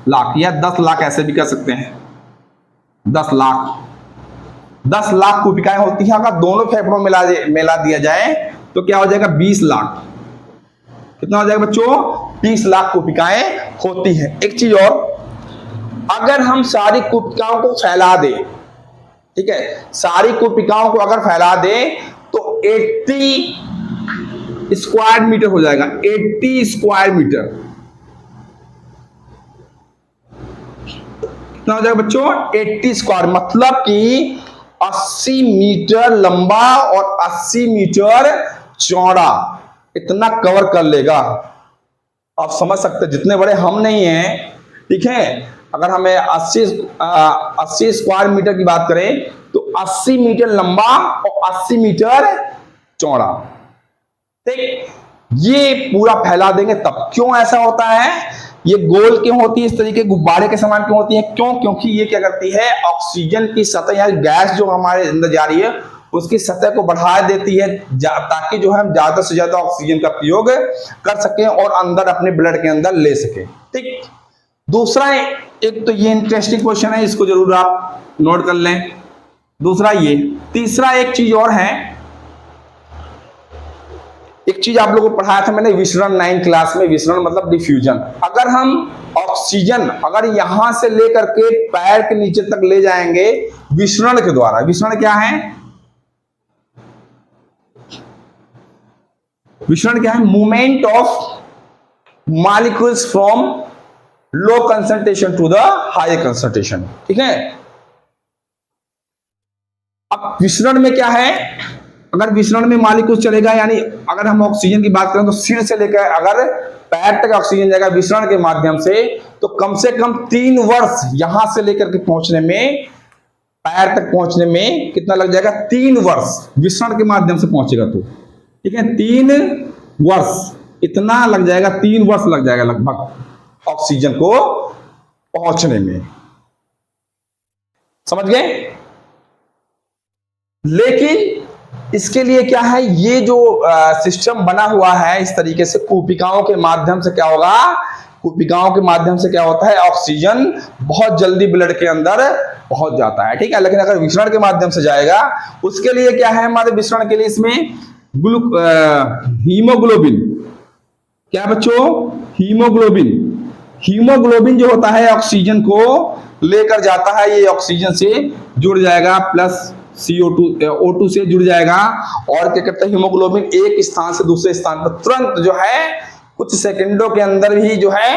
लाख या 10 लाख ऐसे भी कर सकते हैं। 10 लाख, 10 लाख कोशिकाएं होती हैं। अगर दोनों फेफड़ों में मिला दिया जाए तो क्या हो जाएगा? 20 लाख। कितना हो जाएगा बच्चों? 30 लाख कोशिकाएं होती हैं। एक चीज और, अगर हम सारी कोशिकाओं को फैला दें, ठीक है, सारी कोशिकाओं को अगर फैला दें तो 80 स्क्वायर मीटर हो जाएगा। 80 स्क्वायर मीटर कितना हो जाएगा बच्चों? 80 स्क्वायर, मतलब कि 80 मीटर लंबा और 80 मीटर चौड़ा, इतना कवर कर लेगा। आप समझ सकते हैं, जितने बड़े हम नहीं हैं, ठीक है, अगर हमें 80 स्क्वायर मीटर की बात करें तो 80 मीटर लंबा और 80 मीटर चौड़ा, ठीक, ये पूरा फैला देंगे तब। क्यों ऐसा होता है? ये गोल क्यों होती है, इस तरीके गुब्बारे के समान क्यों होती है? क्यों? क्योंकि ये क्या करती है, ऑक्सीजन की सतह या गैस जो हमारे अंदर जा रही है उसकी सतह को बढ़ा देती है, ताकि जो है हम ज्यादा से ज्यादा ऑक्सीजन का प्रयोग कर सकें और अंदर अपने ब्लड के अंदर ले सके, ठीक। दूसरा, एक तो ये इंटरेस्टिंग क्वेश्चन है, इसको जरूर आप नोट कर लें। दूसरा ये, तीसरा एक चीज और है, एक चीज आप लोगों को पढ़ाया था मैंने विसरण 9 क्लास में। विसरण मतलब डिफ्यूजन। अगर हम ऑक्सीजन अगर यहां से लेकर के पैर के नीचे तक ले जाएंगे विसरण के द्वारा, विसरण क्या है? विसरण क्या है? Movement of molecules from low concentration to the high concentration, ठीक है। अब विसरण में क्या है? अगर विसरण में मॉलिक्यूल चलेगा, यानी अगर हम ऑक्सीजन की बात करें तो सिर से लेकर अगर पैर तक ऑक्सीजन जाएगा विसरण के माध्यम से कम 3 वर्ष यहां से लेकर के पहुंचने में, पैर तक पहुंचने में कितना लग जाएगा? 3 वर्ष विसरण के माध्यम से पहुंचेगा तो, ठीक है, 3 वर्ष इतना लग जाएगा, 3 वर्ष लग जाएगा लगभग ऑक्सीजन को पहुंचने में, समझ गए। लेकिन इसके लिए क्या है, ये जो सिस्टम बना हुआ है इस तरीके से, कोशिकाओं के माध्यम से क्या होगा, कोशिकाओं के माध्यम से क्या होता है, ऑक्सीजन बहुत जल्दी ब्लड के अंदर पहुंच जाता है, ठीक है। लेकिन अगर विसरण के माध्यम से जाएगा, उसके लिए क्या है हमारे विसरण के लिए, इसमें हीमोग्लोबिन, क्या बच्चों? हीमोग्लोबिन। हीमोग्लोबिन जो होता है ऑक्सीजन को लेकर जाता है, ये ऑक्सीजन से जुड़ जाएगा, प्लस O2 से जुड़ जाएगा, और क्या करता है हीमोग्लोबिन एक स्थान से दूसरे स्थान पर तुरंत जो है कुछ सेकंडों के अंदर ही जो है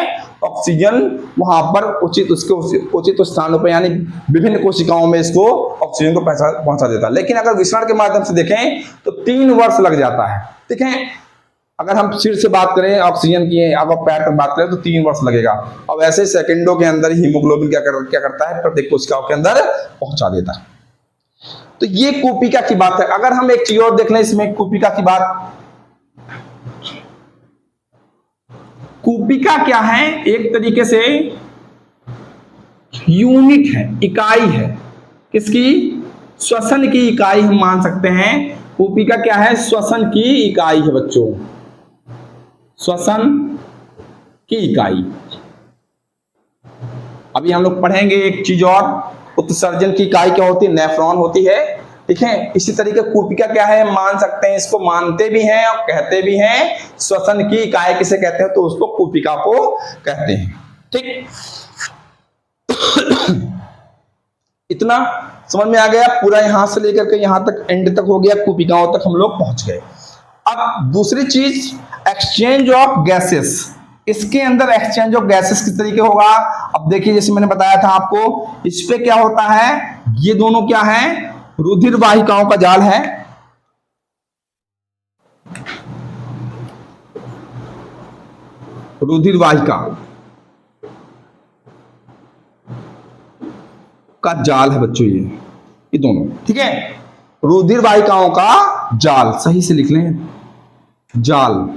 ऑक्सीजन वहां पर उचित स्थानों पर, यानी विभिन्न कोशिकाओं में इसको ऑक्सीजन को पहुंचा देता है। लेकिन अगर विसरण के माध्यम से देखें तो 3 वर्ष लग जाता है, ठीक है। अगर हम सिर से बात करें ऑक्सीजन की, अगर पैर तक बात करें तो 3 वर्ष लगेगा, और ऐसे सेकंडों के अंदर हीमोग्लोबिन क्या करता है, प्रत्येक कोशिकाओं के अंदर पहुंचा देता है। तो ये कोशिका की बात है। अगर हम एक चीज और देख लें इसमें, कोशिका की बात, कोशिका क्या है, एक तरीके से यूनिट है, इकाई है, किसकी? श्वसन की इकाई हम मान सकते हैं। कोशिका क्या है? श्वसन की इकाई है बच्चों, श्वसन की इकाई। अभी हम लोग पढ़ेंगे एक चीज और, उत्सर्जन की इकाई क्या होती है? नेफ्रॉन होती है, ठीक है। इसी तरीके कोशिका क्या है, मान सकते हैं, इसको मानते भी हैं और कहते भी हैं। श्वसन की इकाई किसे कहते हैं? तो उसको कोशिका को कहते हैं, ठीक। इतना समझ में आ गया? पूरा यहां से लेकर के यहां तक, एंड तक हो गया, कोशिकाओं तक हम लोग पहुंच गए। अब दूसरी चीज, एक्सचेंज ऑफ गैसेस। इसके अंदर एक्सचेंज ऑफ गैसेस किस तरीके होगा? अब देखिए, जैसे मैंने बताया था आपको, इस पे क्या होता है, ये दोनों क्या है, रुधिर वाहिकाओं का जाल है, रुधिर वाहिका का जाल है बच्चों, ये दोनों, ठीक है। रुधिर वाहिकाओं का जाल, सही से लिख लें, जाल,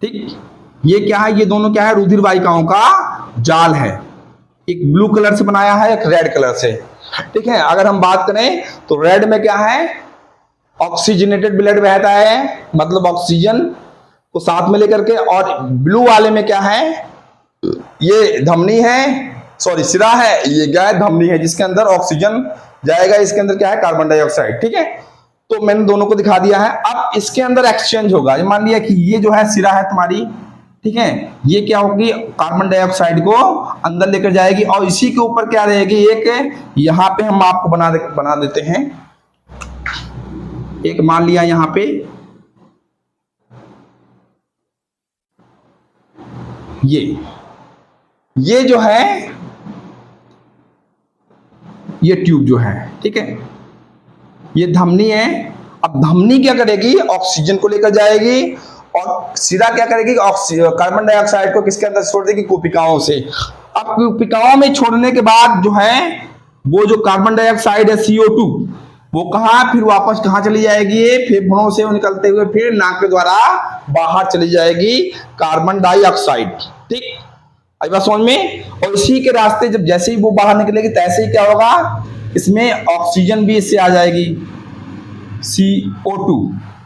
ठीक। ये क्या है, ये दोनों क्या है, रुधिर वाहिकाओं का जाल है। एक ब्लू कलर से बनाया है, एक रेड कलर से। ठीक है, अगर हम बात करें तो रेड में क्या है, ऑक्सीजनेटेड ब्लड बहता है, मतलब ऑक्सीजन को साथ में लेकर के। और ब्लू वाले में क्या है, ये धमनी है, सॉरी सिरा है, ये क्या है, धमनी है, जिसके अंदर ऑक्सीजन जाएगा, इसके अंदर क्या है, कार्बन डाइऑक्साइड। ठीक है, तो मैंने दोनों को दिखा दिया है। अब इसके अंदर एक्सचेंज होगा। मान लिया कि ये जो है सिरा है तुम्हारी, ठीक है, ये क्या होगी, कार्बन डाइऑक्साइड को अंदर लेकर जाएगी, और इसी के ऊपर क्या रहेगी, एक यहां पे हम आपको बना देते हैं। एक मान लिया यहां पे ये जो है, ये ट्यूब जो है, ठीक है, ये धमनी है। अब धमनी क्या करेगी, ऑक्सीजन को लेकर जाएगी, और सिरा क्या करेगी, कार्बन डाइऑक्साइड को किसके अंदर छोड़ देगी, कोशिकाओं से। अब कोशिकाओं में छोड़ने के बाद जो है, वो जो कार्बन डाइऑक्साइड है CO2, वो कहा फिर वापस कहां चली जाएगी, फेफड़ों से निकलते हुए फिर नाक के द्वारा बाहर चली जाएगी कार्बन डाइऑक्साइड। ठीक, आई बात समझ में। और इसी के रास्ते जब जैसे ही वो बाहर निकलेगी, तैसे ही क्या होगा, इसमें ऑक्सीजन भी इससे आ जाएगी, CO2।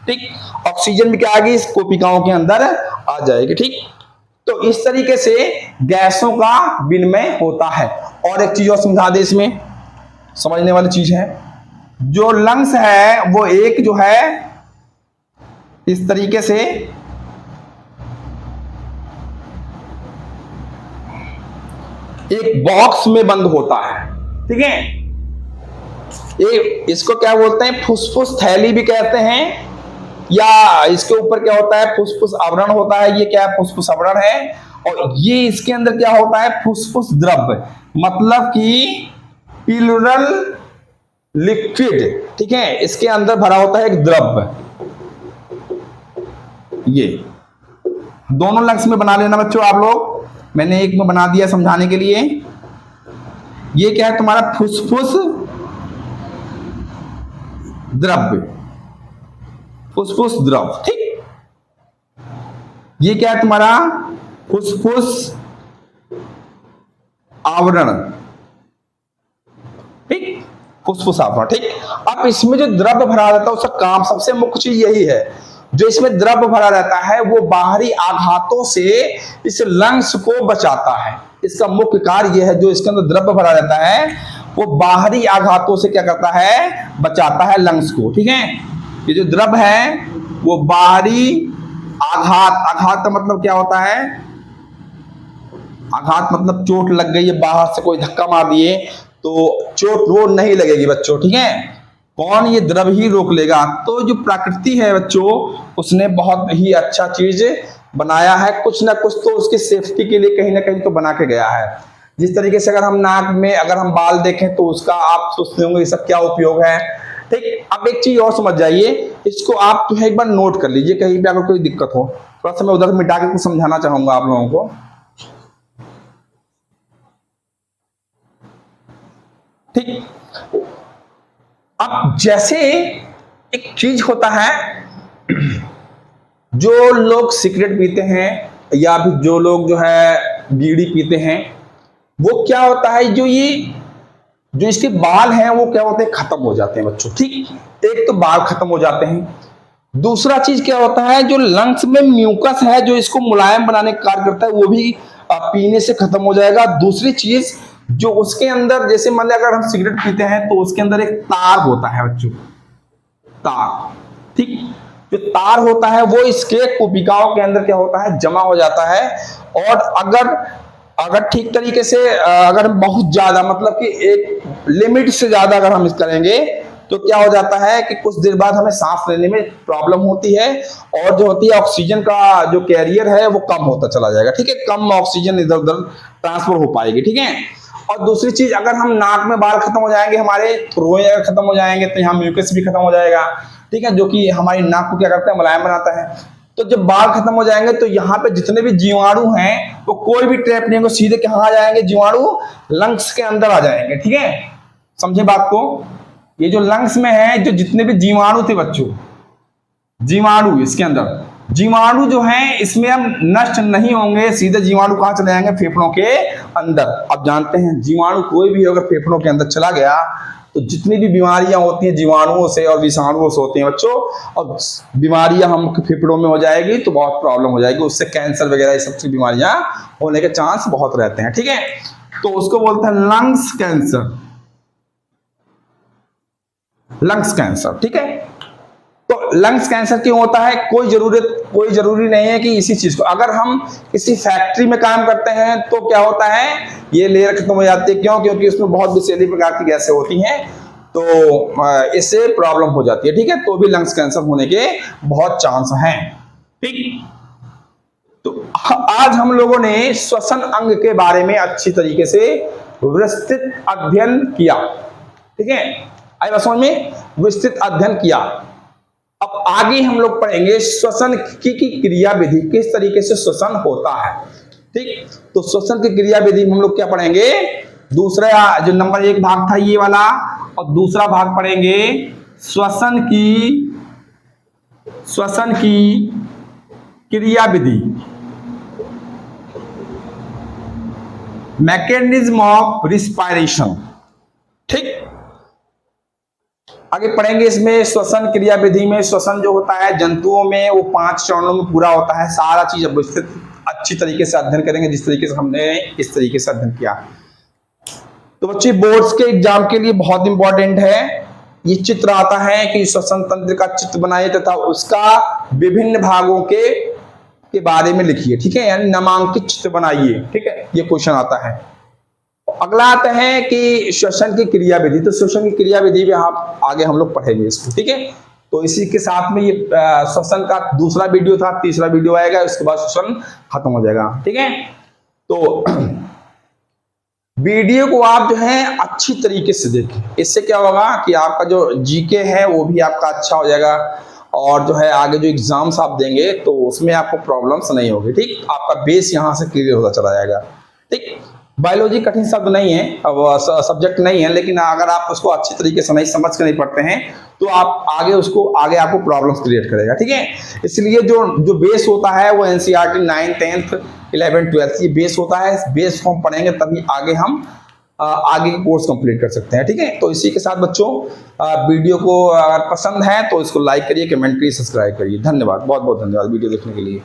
ठीक, ऑक्सीजन भी क्या आ गई, इस कोशिकाओं के अंदर आ जाएगी। ठीक, तो इस तरीके से गैसों का विनिमय होता है। और एक चीज और समझा दे, इसमें समझने वाली चीज है, जो लंग्स है वो एक जो है इस तरीके से एक बॉक्स में बंद होता है। ठीक है, इसको क्या बोलते हैं, फुसफुस थैली भी कहते हैं, या इसके ऊपर क्या होता है, फुसफुस आवरण होता है। ये क्या है, फुसफुस आवरण है। और ये इसके अंदर क्या होता है, फुसफुस द्रव, मतलब कि प्लूरल लिक्विड। ठीक है, इसके अंदर भरा होता है एक द्रव। ये दोनों लंग्स में बना लेना बच्चों आप लोग, मैंने एक में बना दिया समझाने के लिए। ये क्या है तुम्हारा, फुसफुस द्रव, फुसफुस द्रव। ठीक, ये क्या है तुम्हारा, फुसफुस आवरण। ठीक, फुसफुस आवरण। ठीक, अब इसमें जो द्रव भरा रहता है उसका काम, सबसे मुख्य चीज यही है, जो इसमें द्रव भरा रहता है वो बाहरी आघातों से इस लंग्स को बचाता है। इसका मुख्य कार्य यह है, जो इसके अंदर द्रव भरा रहता है वो बाहरी आघातों से क्या करता है, बचाता है लंग्स को। ठीक है, ये जो द्रव है वो बाहरी आघात का मतलब क्या होता है, आघात मतलब चोट लग गई है, बाहर से कोई धक्का मार दिए तो चोट वो नहीं लगेगी बच्चों। ठीक है, कौन, ये द्रव ही रोक लेगा। तो जो प्रकृति है बच्चों, उसने बहुत ही अच्छा चीज बनाया है, कुछ ना कुछ तो उसकी सेफ्टी के लिए कहीं ना कहीं तो बना के गया है। जिस तरीके से अगर हम नाक में अगर हम बाल देखें तो उसका आप सोचते होंगे ये सब क्या उपयोग है। ठीक, अब एक चीज और समझ जाइए, इसको आप जो है एक बार नोट कर लीजिए, कहीं भी अगर कोई दिक्कत हो। थोड़ा सा मैं उधर मिटा के कुछ समझाना चाहूंगा आप लोगों को। ठीक, अब जैसे एक चीज होता है, जो लोग सिगरेट पीते हैं या फिर जो लोग जो है बीड़ी पीते हैं, वो क्या होता है, जो इसके बाल हैं वो क्या होते हैं, खत्म हो जाते हैं बच्चों। ठीक, एक तो बाल खत्म हो जाते हैं, दूसरा चीज क्या होता है, जो लंग्स में म्यूकस है जो इसको मुलायम बनाने का कार्य करता है, वो भी पीने से खत्म हो जाएगा। दूसरी चीज जो उसके अंदर, जैसे मान लिया अगर हम सिगरेट पीते हैं तो उसके अंदर एक तार होता है बच्चों, तार। ठीक, जो तार होता है वो इसके कोशिकाओं के अंदर क्या होता है, जमा हो जाता है। और अगर ठीक तरीके से अगर हम बहुत ज्यादा, मतलब कि एक लिमिट से ज्यादा अगर हम इस करेंगे तो क्या हो जाता है कि कुछ देर बाद हमें सांस लेने में प्रॉब्लम होती है, और जो होती है ऑक्सीजन का जो कैरियर है वो कम होता चला जाएगा। ठीक है, कम ऑक्सीजन इधर उधर ट्रांसफर हो पाएगी। ठीक है, और दूसरी चीज, अगर हम नाक में बाल खत्म हो जाएंगे, हमारे रोए अगर खत्म हो जाएंगे तो यहाँ म्यूकस भी खत्म हो जाएगा। ठीक है, जो कि हमारी नाक को क्या करता है, मुलायम बनाता है। तो जब बाल खत्म हो जाएंगे तो यहाँ पे जितने भी जीवाणु हैं वो कोई भी ट्रैप नहीं होगा, सीधे कहाँ आ जाएंगे, जीवाणु लंग्स के अंदर आ जाएंगे। ठीक है, समझे बात को। ये जो लंग्स में है, जो जितने भी जीवाणु थे बच्चों, जीवाणु इसके अंदर जीवाणु जो हैं इसमें हम नष्ट नहीं होंगे, सीधे जीवाणु कहाँ चले जाएंगे? फेफड़ों के अंदर। अब जानते हैं जीवाणु कोई भी अगर फेफड़ों के अंदर चला गया तो जितनी भी बीमारियां होती हैं जीवाणुओं से और विषाणुओं से होती हैं बच्चों, अब बीमारियां हम फेफड़ों में हो जाएगी तो बहुत प्रॉब्लम हो जाएगी, उससे कैंसर वगैरह ये सबसे बीमारियां होने के चांस बहुत रहते हैं। ठीक है, तो उसको बोलते हैं लंग्स कैंसर, लंग्स कैंसर। ठीक है, तो लंग्स कैंसर क्यों होता है? कोई जरूरी नहीं है कि इसी चीज को, अगर हम किसी फैक्ट्री में काम करते हैं तो क्या होता है, ये लेयर खत्म हो जाती है। क्यों? क्योंकि उसमें बहुत विषैली प्रकार की गैसें होती हैं, तो इससे प्रॉब्लम हो जाती है। ठीक है, तो भी लंग्स कैंसर होने के बहुत चांस हैं। ठीक, तो आज हम लोगों ने श्वसन अंग के बारे में अच्छी तरीके से विस्तृत अध्ययन किया। ठीक है, आई बात समझ में? विस्तृत अध्ययन किया। अब आगे हम लोग पढ़ेंगे श्वसन की क्रिया विधि, किस तरीके से श्वसन होता है। ठीक, तो श्वसन की क्रिया विधि में हम लोग क्या पढ़ेंगे? दूसरा जो नंबर 1 भाग था ये वाला, और दूसरा भाग पढ़ेंगे श्वसन की क्रिया विधि, मैकेनिज्म ऑफ रिस्पायरेशन। ठीक, आगे पढ़ेंगे इसमें श्वसन क्रिया विधि में श्वसन जो होता है जंतुओं में वो 5 चरणों में पूरा होता है। सारा चीज अब विस्तृत अच्छी तरीके से अध्ययन करेंगे, जिस तरीके से हमने इस तरीके से अध्ययन किया। तो बच्चे बोर्ड्स के एग्जाम के लिए बहुत इंपॉर्टेंट है, ये चित्र आता है कि श्वसन तंत्र का चित्र बनाइए तथा उसका विभिन्न भागों के बारे में लिखिए। ठीक है, यानी नामांकित चित्र बनाइए। ठीक है, ये क्वेश्चन आता है। अगला आता है कि श्वसन की क्रिया विधि, तो श्वसन की क्रिया विधि में आप आगे हम लोग पढ़ेंगे इसको। ठीक है, तो इसी के साथ में ये श्वसन का दूसरा वीडियो था, तीसरा वीडियो आएगा, उसके बाद श्वसन खत्म हो जाएगा। ठीक है, तो वीडियो को आप जो है अच्छी तरीके से देखें, इससे क्या होगा कि आपका जो जीके है वो भी आपका अच्छा हो जाएगा, और जो है आगे जो एग्जाम्स आप देंगे तो उसमें आपको प्रॉब्लम्स नहीं होगी। ठीक, आपका बेस यहाँ से क्लियर होता चला जाएगा। ठीक, बायोलॉजी कठिन शब्द नहीं है, अब सब्जेक्ट नहीं है, लेकिन अगर आप उसको अच्छी तरीके से नहीं समझ कर नहीं पढ़ते हैं तो आप आगे आपको प्रॉब्लम्स क्रिएट करेगा। ठीक है, इसलिए जो बेस होता है वो NCERT 9th 10th 11th 12th ये बेस होता है। बेस को हम पढ़ेंगे तभी आगे हम आगे की कोर्स कंप्लीट कर सकते हैं। ठीक है, तो इसी के साथ बच्चों वीडियो को अगर पसंद है तो इसको लाइक करिए, कमेंट करिए, सब्सक्राइब करिए। धन्यवाद, बहुत बहुत धन्यवाद वीडियो देखने के लिए।